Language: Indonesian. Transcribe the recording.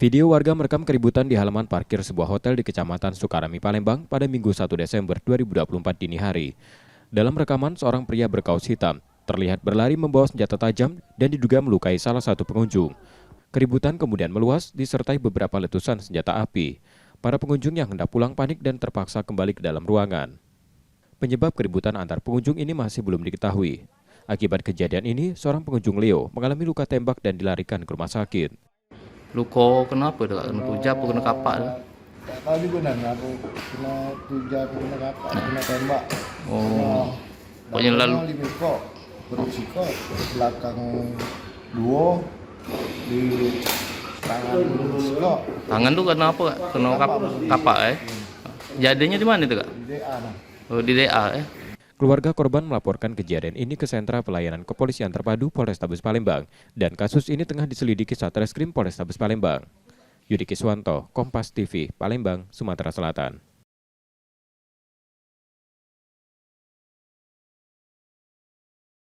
Video warga merekam keributan di halaman parkir sebuah hotel di Kecamatan Sukarami, Palembang pada Minggu 1 Desember 2024 dini hari. Dalam rekaman, seorang pria berkaos hitam terlihat berlari membawa senjata tajam dan diduga melukai salah satu pengunjung. Keributan kemudian meluas disertai beberapa letusan senjata api. Para pengunjung yang hendak pulang panik dan terpaksa kembali ke dalam ruangan. Penyebab keributan antar pengunjung ini masih belum diketahui. Akibat kejadian ini, seorang pengunjung Leo mengalami luka tembak dan dilarikan ke rumah sakit. Luka kenapa tu? Kena tujak apa kena kapak tu? Tak tahu juga nak aku kena tujak, kena kapak, kena tembak. Oh. Pokoknya lalu lima kok, berusiko belakang dua di tangan sekok. tangan tu kena apa? Kena kapak Jadinya di mana tu kak? Di DA nah. Oh di DA Keluarga korban melaporkan kejadian ini ke Sentra Pelayanan Kepolisian Terpadu Polrestabes Palembang dan kasus ini tengah diselidiki Satreskrim Polrestabes Palembang. Yudi Kiswanto, Kompas TV, Palembang, Sumatera Selatan.